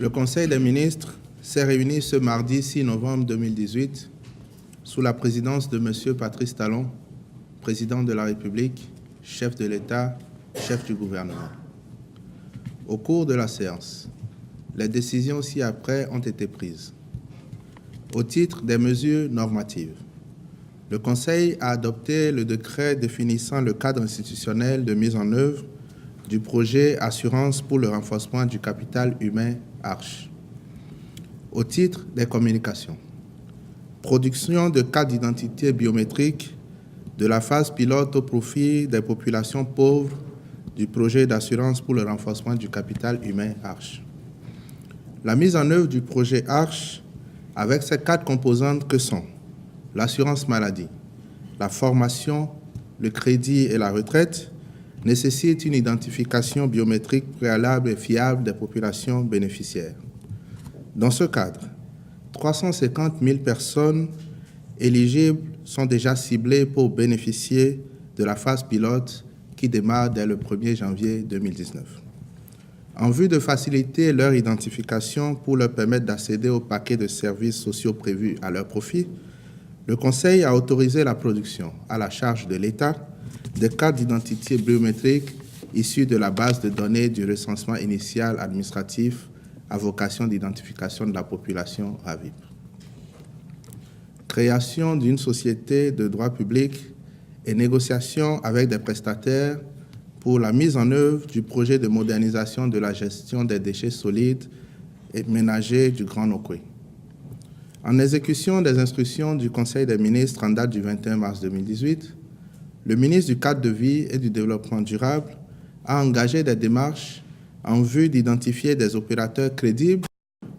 Le Conseil des ministres s'est réuni ce mardi 6 novembre 2018 sous la présidence de M. Patrice Talon, président de la République, chef de l'État, chef du gouvernement. Au cours de la séance, les décisions ci-après ont été prises. Au titre des mesures normatives, le Conseil a adopté le décret définissant le cadre institutionnel de mise en œuvre du projet Assurance pour le renforcement du capital humain ARCHE. Au titre des communications, production de cartes d'identité biométriques de la phase pilote au profit des populations pauvres du projet d'assurance pour le renforcement du capital humain ARCHE. La mise en œuvre du projet ARCHE avec ses 4 composantes que sont l'assurance maladie, la formation, le crédit et la retraite nécessite une identification biométrique préalable et fiable des populations bénéficiaires. Dans ce cadre, 350 000 personnes éligibles sont déjà ciblées pour bénéficier de la phase pilote qui démarre dès le 1er janvier 2019. En vue de faciliter leur identification pour leur permettre d'accéder au paquet de services sociaux prévus à leur profit, le Conseil a autorisé la production à la charge de l'État des cartes d'identité biométriques issues de la base de données du recensement initial administratif à vocation d'identification de la population RAVIP. Création d'une société de droit public et négociation avec des prestataires pour la mise en œuvre du projet de modernisation de la gestion des déchets solides et ménagers du Grand Nokoué. En exécution des instructions du Conseil des ministres en date du 21 mars 2018, le ministre du Cadre de vie et du Développement durable a engagé des démarches en vue d'identifier des opérateurs crédibles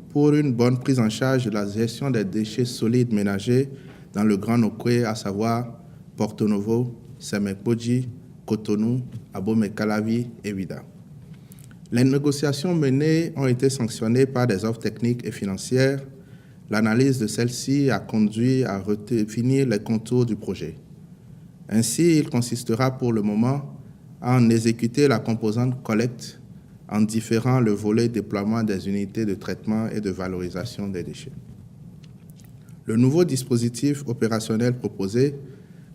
pour une bonne prise en charge de la gestion des déchets solides ménagers dans le Grand Nokoué, à savoir Porto Novo, Semekpoji, Cotonou, Abomey-Calavi et Ouidah. Les négociations menées ont été sanctionnées par des offres techniques et financières. L'analyse de celle-ci a conduit à redéfinir les contours du projet. Ainsi, il consistera pour le moment à en exécuter la composante collecte en différant le volet déploiement des unités de traitement et de valorisation des déchets. Le nouveau dispositif opérationnel proposé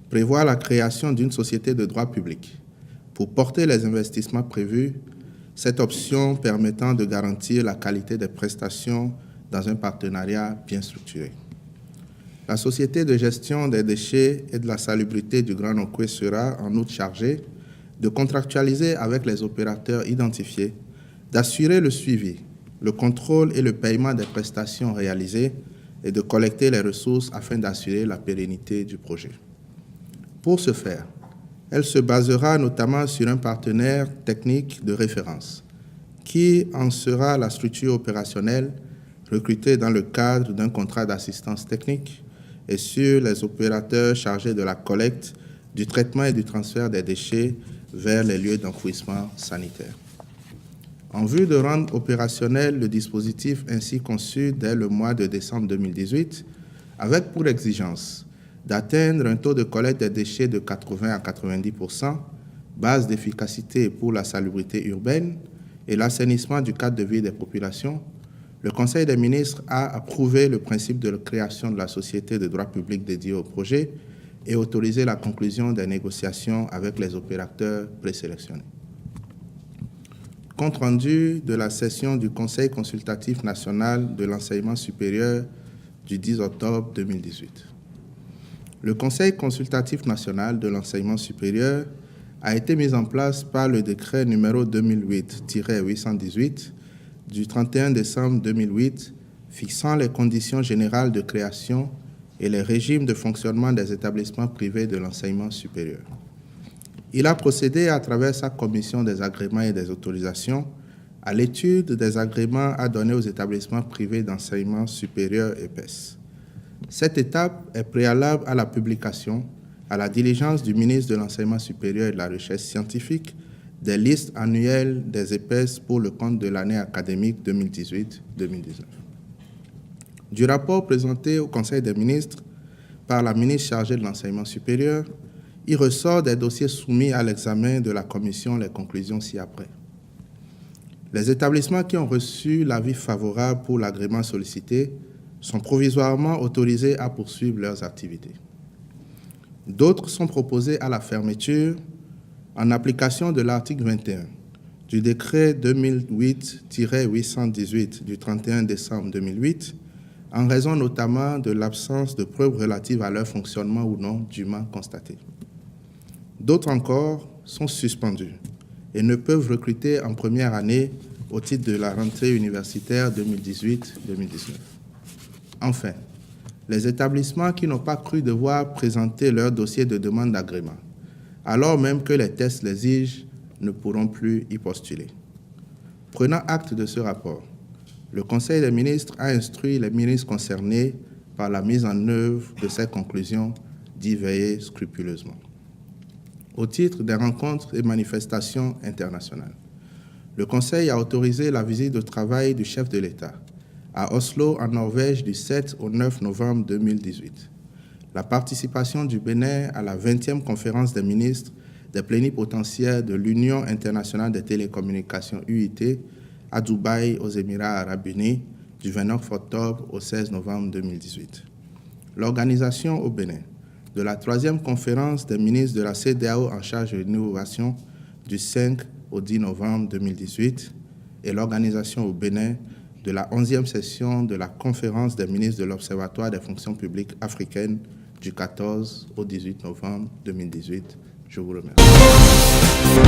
prévoit la création d'une société de droit public pour porter les investissements prévus, cette option permettant de garantir la qualité des prestations dans un partenariat bien structuré. La société de gestion des déchets et de la salubrité du Grand Nokoué sera en outre chargée de contractualiser avec les opérateurs identifiés, d'assurer le suivi, le contrôle et le paiement des prestations réalisées et de collecter les ressources afin d'assurer la pérennité du projet. Pour ce faire, elle se basera notamment sur un partenaire technique de référence qui en sera la structure opérationnelle recrutés dans le cadre d'un contrat d'assistance technique et sur les opérateurs chargés de la collecte, du traitement et du transfert des déchets vers les lieux d'enfouissement sanitaire. En vue de rendre opérationnel le dispositif ainsi conçu dès le mois de décembre 2018, avec pour exigence d'atteindre un taux de collecte des déchets de 80 à 90%, base d'efficacité pour la salubrité urbaine et l'assainissement du cadre de vie des populations, le Conseil des ministres a approuvé le principe de la création de la société de droit public dédiée au projet et autorisé la conclusion des négociations avec les opérateurs présélectionnés. Compte rendu de la session du Conseil consultatif national de l'enseignement supérieur du 10 octobre 2018. Le Conseil consultatif national de l'enseignement supérieur a été mis en place par le décret numéro 2008-818 du 31 décembre 2008 fixant les conditions générales de création et les régimes de fonctionnement des établissements privés de l'enseignement supérieur. Il a procédé à travers sa commission des agréments et des autorisations à l'étude des agréments à donner aux établissements privés d'enseignement supérieur EPES. Cette étape est préalable à la publication, à la diligence du ministre de l'Enseignement supérieur et de la Recherche scientifique, des listes annuelles des EPES pour le compte de l'année académique 2018-2019. Du rapport présenté au Conseil des ministres par la ministre chargée de l'Enseignement supérieur, il ressort des dossiers soumis à l'examen de la Commission les conclusions ci-après. Les établissements qui ont reçu l'avis favorable pour l'agrément sollicité sont provisoirement autorisés à poursuivre leurs activités. D'autres sont proposés à la fermeture en application de l'article 21 du décret 2008-818 du 31 décembre 2008, en raison notamment de l'absence de preuves relatives à leur fonctionnement ou non dûment constatées. D'autres encore sont suspendus et ne peuvent recruter en première année au titre de la rentrée universitaire 2018-2019. Enfin, les établissements qui n'ont pas cru devoir présenter leur dossier de demande d'agrément, alors même que les tests l'exigent, ne pourront plus y postuler. Prenant acte de ce rapport, le Conseil des ministres a instruit les ministres concernés par la mise en œuvre de ces conclusions d'y veiller scrupuleusement. Au titre des rencontres et manifestations internationales, le Conseil a autorisé la visite de travail du chef de l'État à Oslo, en Norvège, du 7 au 9 novembre 2018. La participation du Bénin à la 20e conférence des ministres des plénipotentiaires de l'Union internationale des télécommunications UIT à Dubaï, aux Émirats arabes unis, du 29 octobre au 16 novembre 2018. L'organisation au Bénin de la 3e conférence des ministres de la CEDEAO en charge de l'innovation du 5 au 10 novembre 2018 et l'organisation au Bénin de la 11e session de la conférence des ministres de l'Observatoire des fonctions publiques africaines du 14 au 18 novembre 2018. Je vous remercie.